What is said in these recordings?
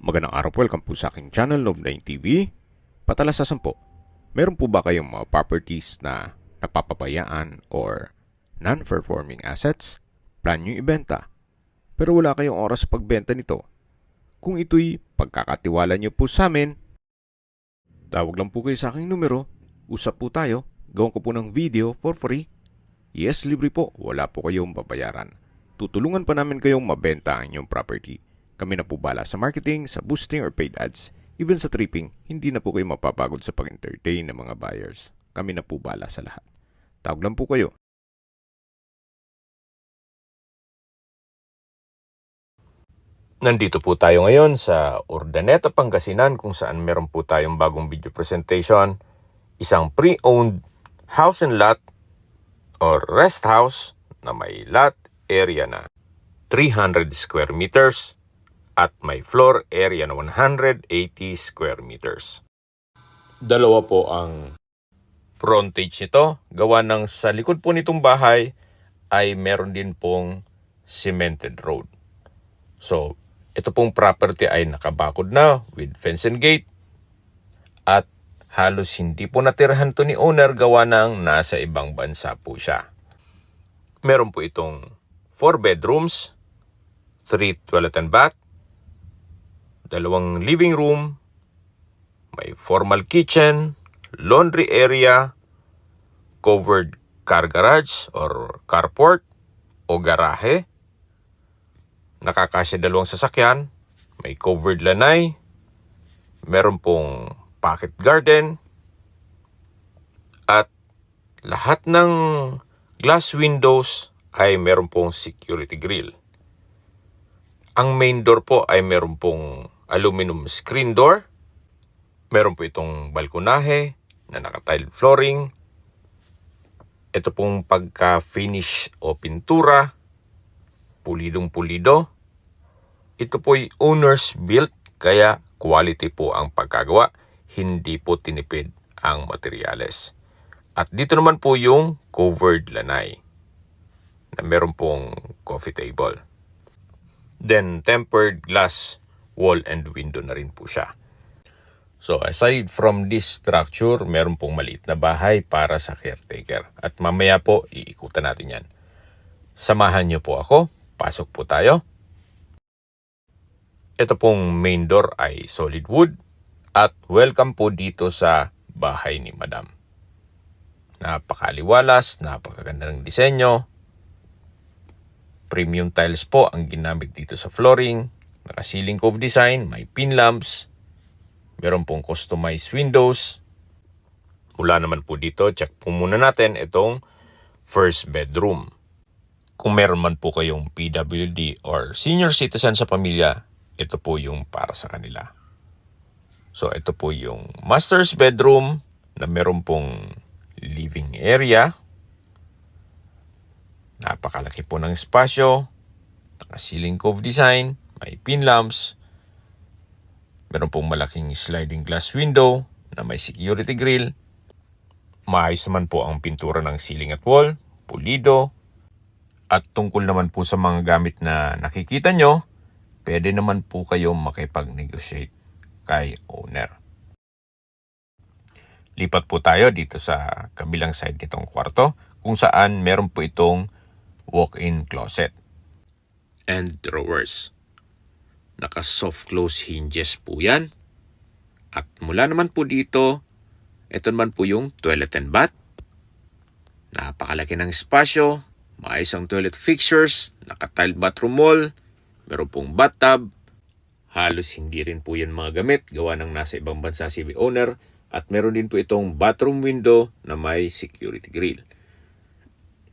Magandang araw po, welcome po sa aking channel, Love9 TV. Patalasasan po, meron po ba kayong mga properties na napapabayaan or non-performing assets? Plan nyo ibenta, pero wala kayong oras sa pagbenta nito. Kung ito'y pagkakatiwala nyo po sa amin, tawag lang po kayo sa aking numero, usap po tayo, gawin ko po ng video for free. Yes, libre po, wala po kayong babayaran. Tutulungan pa namin kayong mabenta ang inyong property. Kami na po bala sa marketing, sa boosting or paid ads. Even sa tripping, hindi na po kayo mapapagod sa pag-entertain ng mga buyers. Kami na po bala sa lahat. Tawag lang po kayo. Nandito po tayo ngayon sa Urdaneta, Pangasinan kung saan meron po tayong bagong video presentation. Isang pre-owned house and lot or rest house na may lot area na 300 square meters at may floor area na 180 square meters. Dalawa po ang frontage nito. Gawa ng sa likod po nitong bahay ay meron din pong cemented road. So, ito pong property ay nakabakod na with fence and gate at halos hindi po natirahan to ni owner gawa ng nasa ibang bansa po siya. Meron po itong 4 bedrooms, 3 toilet and bath, 2 living room, may formal kitchen, laundry area, covered car garage or carport o garahe. Nakakasya 2 sasakyan, may covered lanay, meron pong pocket garden, at lahat ng glass windows ay meron pong security grill. Ang main door po ay meron pong aluminum screen door. Meron po itong balkonahe na naka-tile flooring. Ito pong pagka-finish o pintura, pulidong-pulido. Ito po'y owner's built, kaya quality po ang pagkagawa. Hindi po tinipid ang materyales. At dito naman po yung covered lanay na meron pong coffee table. Then tempered glass wall and window na rin po siya. So aside from this structure, meron pong maliit na bahay para sa caretaker. At mamaya po, iikutan natin yan. Samahan niyo po ako. Pasok po tayo. Ito pong main door ay solid wood. At welcome po dito sa bahay ni Madam. Napakaliwalas, napakaganda ng disenyo. Premium tiles po ang ginamit dito sa flooring. Naka-ceiling cove design, may pin lamps. Meron pong customized windows. Mula naman po dito, check po muna natin itong first bedroom. Kung meron man po kayong PWD or senior citizen sa pamilya, ito po yung para sa kanila. So ito po yung master's bedroom na meron pong living area. Napakalaki po ng espasyo. Naka-ceiling cove design, may pin lamps. Meron pong malaking sliding glass window na may security grill. Maayos naman po ang pintura ng ceiling at wall, pulido. At tungkol naman po sa mga gamit na nakikita nyo, pwede naman po kayong makipag-negotiate kay owner. Lipat po tayo dito sa kabilang side nitong kwarto kung saan meron po itong walk-in closet and drawers. Naka-soft close hinges po yan. At mula naman po dito, ito naman po yung toilet and bath. Napakalaki ng espasyo. Maayos ang toilet fixtures. Naka-tiled bathroom wall. Meron pong bathtub. Halos hindi rin po yan mga gamit. Gawa ng nasa ibang bansa si owner. At meron din po itong bathroom window na may security grill.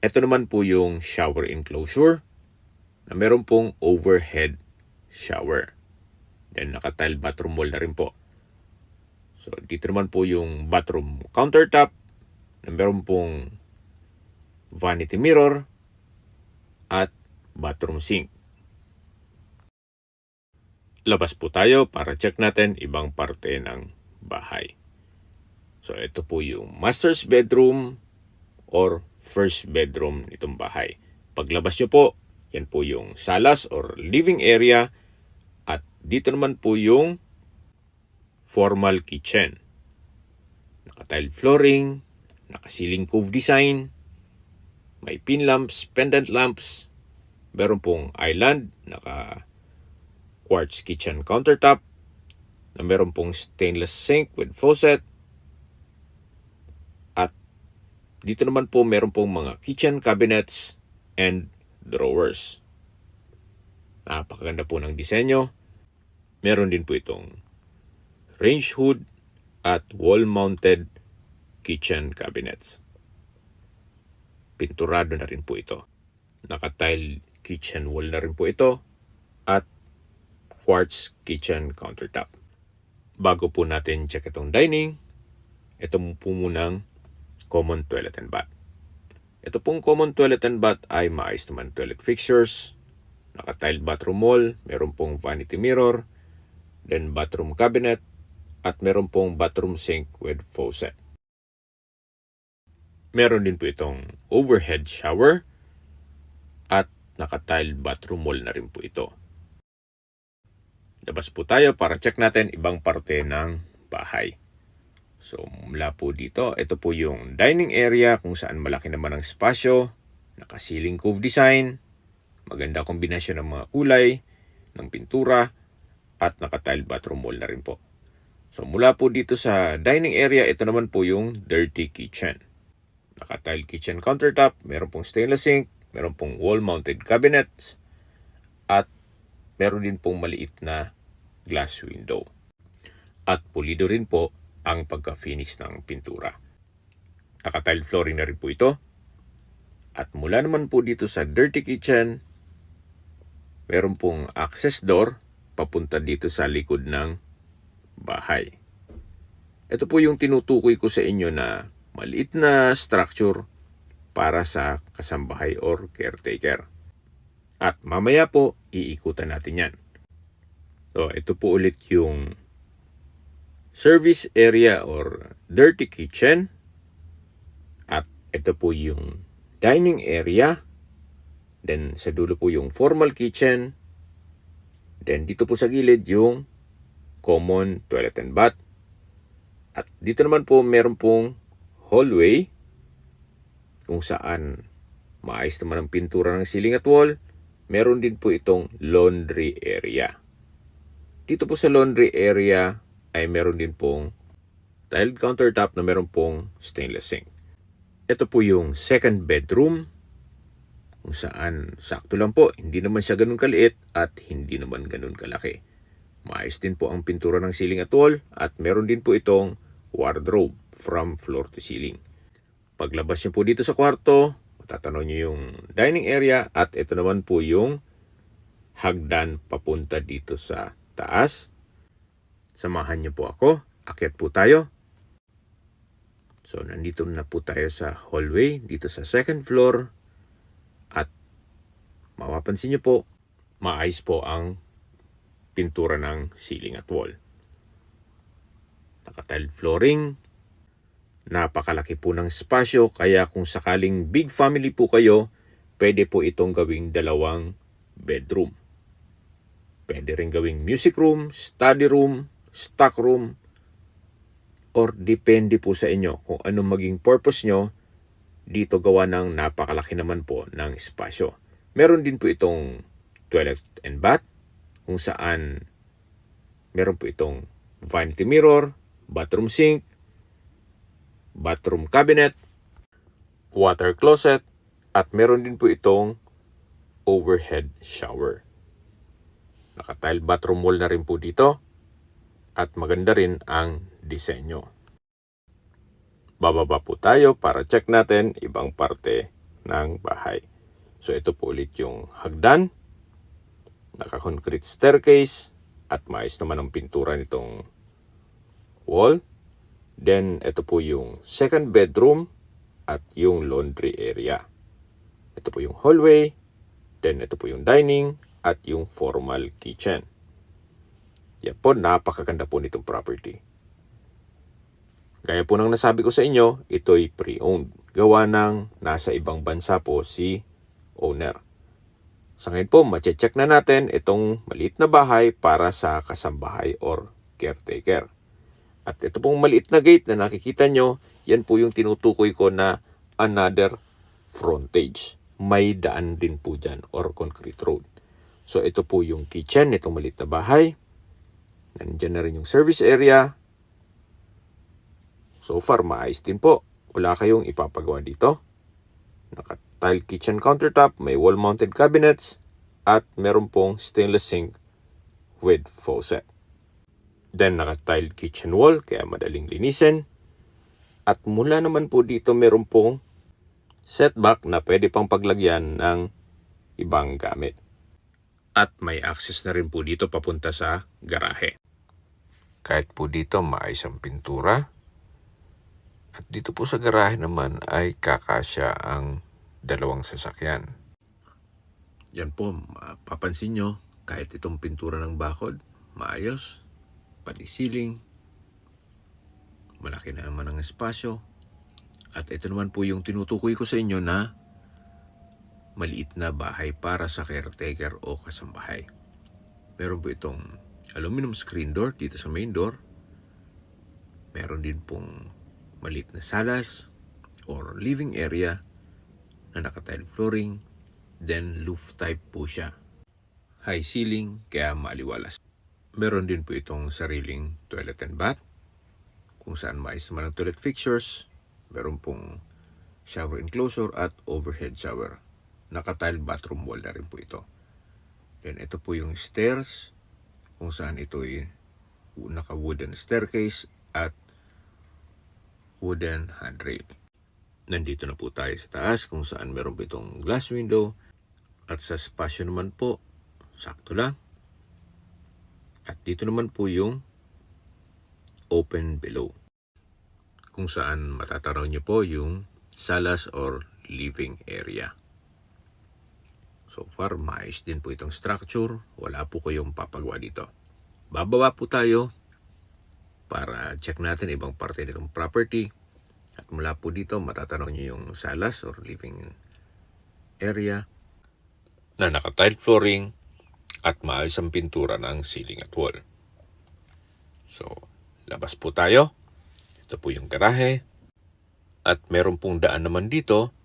Ito naman po yung shower enclosure na meron pong overhead shower. Then naka-tile bathroom wall na rin po. So dito naman po yung bathroom countertop na meron pong vanity mirror at bathroom sink. Labas po tayo para check natin ibang parte ng bahay. So ito po yung master's bedroom or first bedroom nitong bahay. Paglabas nyo po, yan po yung salas or living area at dito naman po yung formal kitchen. Naka-tile flooring, naka-ceiling cove design, may pin lamps, pendant lamps, meron pong island, naka-quartz kitchen countertop, na meron pong stainless sink with faucet, at dito naman po meron pong mga kitchen cabinets and drawers. Napakaganda po ng disenyo. Meron din po itong range hood at wall-mounted kitchen cabinets. Pinturado na rin po ito. Naka-tile kitchen wall na rin po ito at quartz kitchen countertop. Bago po natin check itong dining, ito po munang common toilet and bath. Ito pong common toilet and bath ay maayos naman toilet fixtures, naka-tile bathroom wall, meron pong vanity mirror, then bathroom cabinet, at meron pong bathroom sink with faucet. Meron din po itong overhead shower at naka-tile bathroom wall na rin po ito. Labas po tayo para check natin ibang parte ng bahay. So mula po dito, ito po yung dining area kung saan malaki naman ang spasyo, naka-ceiling cove design, maganda kombinasyon ng mga kulay, ng pintura, at naka-tile bathroom wall na rin po. So mula po dito sa dining area, ito naman po yung dirty kitchen. Naka-tile kitchen countertop, meron pong stainless sink, meron pong wall-mounted cabinets, at meron din pong maliit na glass window. At pulido rin po ang pagka-finish ng pintura. Naka-tile flooring na rin po ito. At mula naman po dito sa dirty kitchen, meron pong access door papunta dito sa likod ng bahay. Ito po yung tinutukoy ko sa inyo na maliit na structure para sa kasambahay or caretaker. At mamaya po, iikutan natin yan. So, ito po ulit yung service area or dirty kitchen. At ito po yung dining area. Then, sa dulo po yung formal kitchen. Then, dito po sa gilid yung common toilet and bath. At dito naman po meron pong hallway kung saan maayos naman ang pintura ng ceiling at wall. Meron din po itong laundry area. Dito po sa laundry area ay meron din pong tiled countertop na meron pong stainless sink. Ito po yung second bedroom kung saan sakto lang po. Hindi naman siya ganun kaliit at hindi naman ganun kalaki. Maayos din po ang pintura ng ceiling at wall at meron din po itong wardrobe from floor to ceiling. Paglabas niyo po dito sa kwarto, matatanaw niyo yung dining area at ito naman po yung hagdan papunta dito sa taas. Samahan niyo po ako. Akyat po tayo. So, nandito na po tayo sa hallway, dito sa second floor. At mapapansin niyo po, maayos po ang pintura ng ceiling at wall. Naka-tile flooring. Napakalaki po ng spasyo, kaya kung sakaling big family po kayo, pwede po itong gawing 2 bedroom. Pwede rin gawing music room, study room, stock room, or depende po sa inyo kung anong maging purpose nyo. Dito gawa ng napakalaki naman po ng espasyo. Meron din po itong toilet and bath kung saan meron po itong vanity mirror, bathroom sink, bathroom cabinet, water closet, at meron din po itong overhead shower. Naka-tile bathroom wall na rin po dito at maganda rin ang disenyo. Bababa po tayo para check natin ibang parte ng bahay. So ito po ulit yung hagdan, naka-concrete staircase at maayos naman ang pintura nitong wall. Then ito po yung second bedroom at yung laundry area. Ito po yung hallway, then ito po yung dining at yung formal kitchen. Yan po, napakaganda po nitong property. Gaya po ng nasabi ko sa inyo, ito'y pre-owned. Gawa ng nasa ibang bansa po si owner. Sa ngayon po, mache-check na natin itong maliit na bahay para sa kasambahay or caretaker. At ito pong maliit na gate na nakikita nyo, yan po yung tinutukoy ko na another frontage. May daan din po dyan or concrete road. So ito po yung kitchen nitong maliit na bahay. Nandiyan na rin yung service area. So far, maayos din po. Wala kayong ipapagawa dito. Naka-tile kitchen countertop, may wall-mounted cabinets, at meron pong stainless sink with faucet. Then, naka-tiled kitchen wall, kaya madaling linisin. At mula naman po dito, meron pong setback na pwede pang paglagyan ng ibang gamit. At may access na rin po dito papunta sa garahe. Kahit po dito, maayos ang pintura. At dito po sa garahe naman ay kakasya ang dalawang sasakyan. Yan po, mapapansin nyo, kahit itong pintura ng bakod, maayos, pati ceiling, malaki na naman ang espasyo. At ito naman po yung tinutukoy ko sa inyo na maliit na bahay para sa caretaker o kasambahay. Meron po itong aluminum screen door dito sa main door. Meron din pong maliit na salas or living area na naka-tile flooring. Then roof type po siya. High ceiling kaya maaliwalas. Meron din po itong sariling toilet and bath kung saan maayos naman ang toilet fixtures. Meron pong shower enclosure at overhead shower. Naka-tile bathroom wall na rin po ito. Then ito po yung stairs kung saan ito ay naka-wooden staircase at wooden handrail. Nandito na po tayo sa taas kung saan meron po itong glass window at sa spasyo naman po, sakto lang. At dito naman po yung open below kung saan matataraw nyo po yung salas or living area. So far, maayos din po itong structure. Wala po kayong papagawa dito. Bababa po tayo para check natin ibang parte nitong property. At mula po dito, matatanaw nyo yung salas or living area na naka-tile flooring at maayos ang pintura ng ceiling at wall. So, labas po tayo. Ito po yung garahe. At meron pong daan naman dito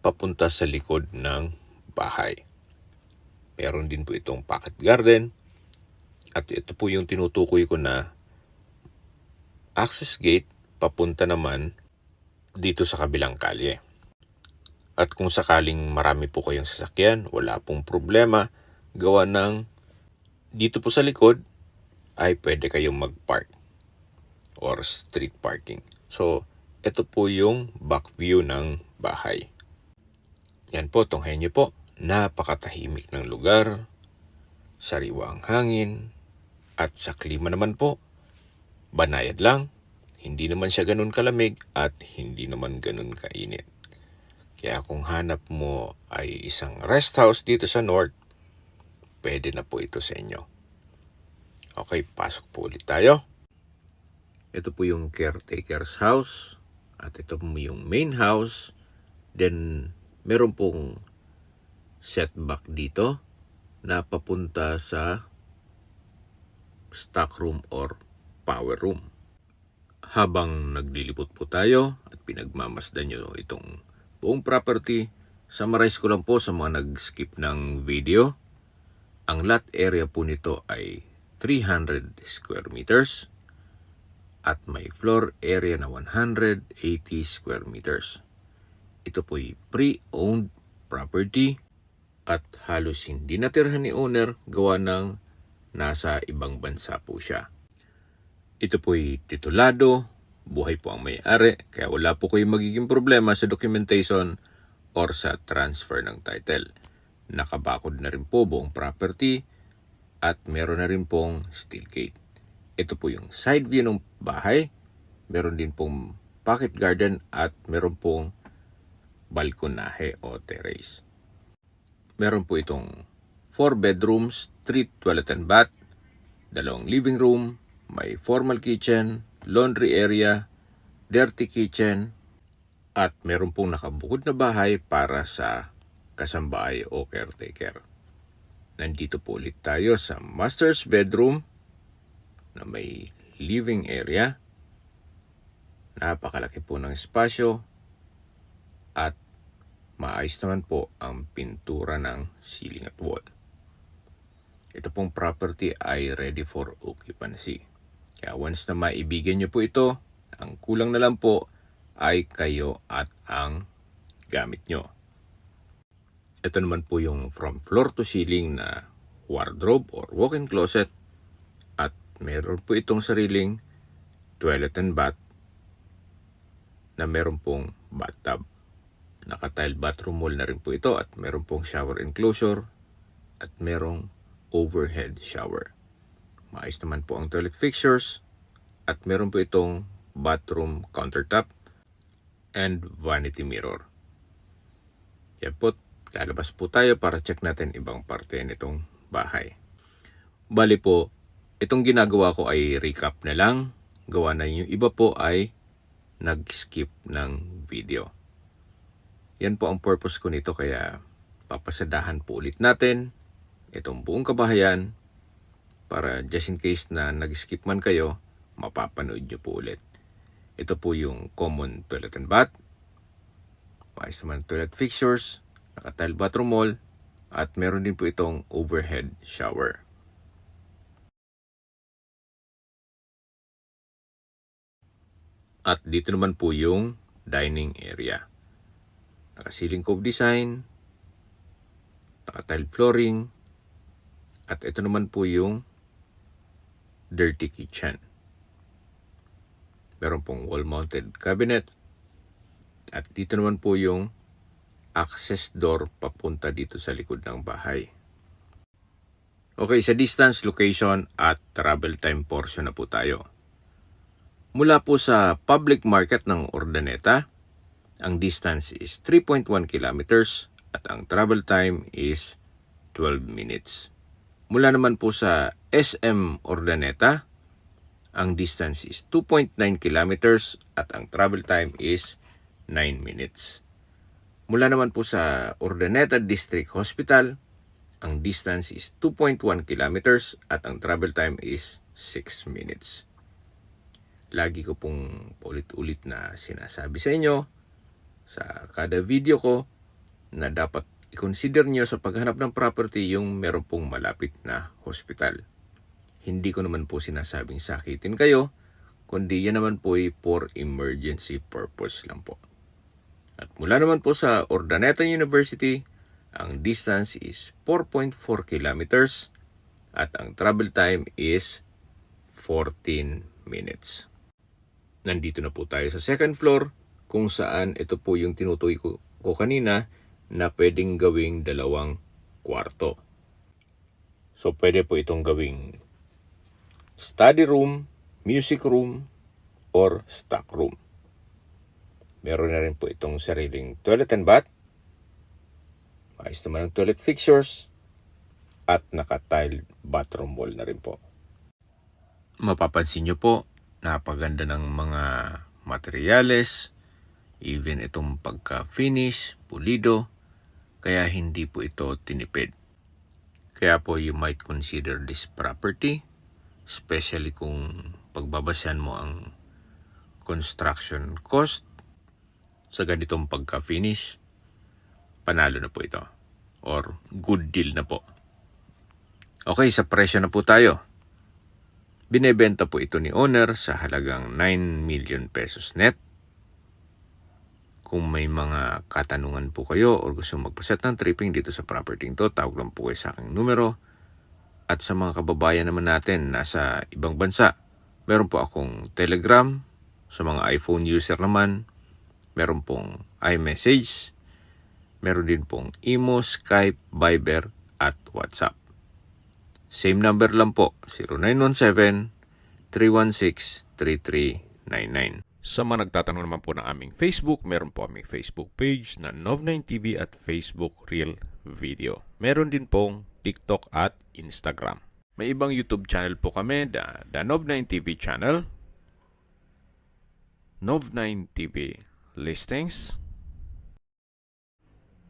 papunta sa likod ng bahay. Meron din po itong pocket garden. At ito po yung tinutukoy ko na access gate papunta naman dito sa kabilang kalye. At kung sakaling marami po kayong sasakyan, wala pong problema. Gawa ng dito po sa likod ay pwede kayong mag-park or street parking. So, ito po yung back view ng bahay. Yan po, tunghayan nyo po. Napakatahimik ng lugar, sariwa ang hangin, at sa klima naman po, banayad lang. Hindi naman siya ganun kalamig at hindi naman ganun kainit. Kaya kung hanap mo ay isang rest house dito sa North, pwede na po ito sa inyo. Okay, pasok po ulit tayo. Ito po yung caretaker's house. At ito po yung main house. Then, meron pong setback dito na papunta sa stock room or power room. Habang naglilipot po tayo at pinagmamasdan nyo itong buong property, summarize ko lang po sa mga nag-skip ng video. Ang lot area po nito ay 300 square meters at may floor area na 180 square meters. Ito po ay pre-owned property at halos hindi natirhan ni owner gawa ng nasa ibang bansa po siya. Ito po ay titulado, buhay po ang may-ari, kaya wala po kayong magiging problema sa documentation or sa transfer ng title. Nakabakod na rin po buong property at meron na rin pong steel gate. Ito po yung side view ng bahay. Meron din pong pocket garden at meron pong balkonahe o terrace. Meron po itong 4 bedrooms, 3 toilet and bath, 2 living room, may formal kitchen, laundry area, dirty kitchen, at meron pong nakabukod na bahay para sa kasambahay o caretaker. Nandito po ulit tayo sa master's bedroom na may living area. Napakalaki po ng espasyo at maayos naman po ang pintura ng ceiling at wall. Ito pong property ay ready for occupancy. Kaya once na maibigyan nyo po ito, ang kulang na lang po ay kayo at ang gamit nyo. Ito naman po yung from floor to ceiling na wardrobe or walk-in closet at meron po itong sariling toilet and bath na meron pong bathtub. Naka-tile bathroom wall na rin po ito at meron pong shower enclosure at merong overhead shower. Maayos naman po ang toilet fixtures at meron po itong bathroom countertop and vanity mirror. Yan po, lalabas po tayo para check natin ibang parte nitong bahay. Bali po, itong ginagawa ko ay recap na lang. Gawa na yung iba po ay nag-skip ng video. Yan po ang purpose ko nito, kaya papasadahan po ulit natin itong buong kabahayan para just in case na nag-skip man kayo, mapapanood nyo po ulit. Ito po yung common toilet and bath, maayos naman toilet fixtures, naka-tile bathroom wall, at meron din po itong overhead shower. At dito naman po yung dining area. Naka-ceiling cove design, naka-tile flooring, at ito naman po yung dirty kitchen. Meron pong wall-mounted cabinet, at dito naman po yung access door papunta dito sa likod ng bahay. Okay, sa distance, location, at travel time portion na po tayo. Mula po sa public market ng Urdaneta, ang distance is 3.1 kilometers at ang travel time is 12 minutes. Mula naman po sa SM Urdaneta, ang distance is 2.9 kilometers at ang travel time is 9 minutes. Mula naman po sa Urdaneta District Hospital, ang distance is 2.1 kilometers at ang travel time is 6 minutes. Lagi ko pong ulit-ulit na sinasabi sa inyo sa kada video ko na dapat i-consider nyo sa paghanap ng property yung meron pong malapit na hospital. Hindi ko naman po sinasabing sakitin kayo, kundi yan naman po ay for emergency purpose lang po. At mula naman po sa Urdaneta University, ang distance is 4.4 kilometers at ang travel time is 14 minutes. Nandito na po tayo sa second floor, kung saan ito po yung tinutukoy ko kanina na pwedeng gawing 2 kwarto. So pwede po itong gawing study room, music room, or stock room. Meron na rin po itong sariling toilet and bath, maayos naman ang toilet fixtures, at naka-tile bathroom wall na rin po. Mapapansin nyo po, napaganda ng mga materyales, even itong pagka-finish, pulido, kaya hindi po ito tinipid. Kaya po you might consider this property, especially kung pagbabasyan mo ang construction cost sa ganitong pagka-finish, panalo na po ito. Or good deal na po. Okay, sa presyo na po tayo. Binebenta po ito ni owner sa halagang 9 million pesos net. Kung may mga katanungan po kayo o gusto magpaset ng tripping dito sa property ito, tawag lang po kayo sa aking numero. At sa mga kababayan naman natin nasa ibang bansa, meron po akong Telegram. Sa mga iPhone user naman, meron pong iMessage. Meron din pong Imo, Skype, Viber at WhatsApp. Same number lang po, 0917-316-3399. Sa mga nagtatanong naman po ng aming Facebook, meron po aming Facebook page na Nov9TV at Facebook Real Video. Meron din pong TikTok at Instagram. May ibang YouTube channel po kami, the Nov9TV channel, Nov9TV Listings,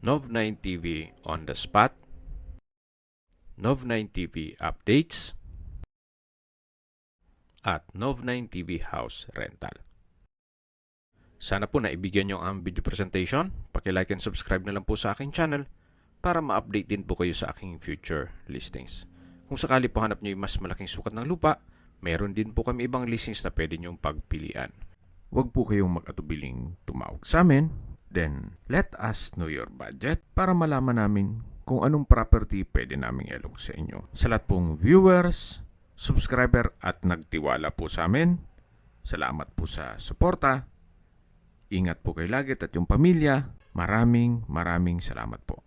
Nov9TV On The Spot, Nov9 TV Updates, at Nov9 TV House Rental. Sana po naibigyan nyo ang video presentation. Paki-like and subscribe na lang po sa aking channel para ma-update din po kayo sa aking future listings. Kung sakali po hanap nyo yung mas malaking sukat ng lupa, meron din po kami ibang listings na pwede nyong pagpilian. Huwag po kayong mag-atubiling tumawag sa amin. Then, let us know your budget para malaman namin kung anong property pwede naming ilog sa inyo. Sa lahat pong viewers, subscriber at nagtiwala po sa amin, salamat po sa suporta. Ingat po kayo lagi at yung pamilya. Maraming salamat po.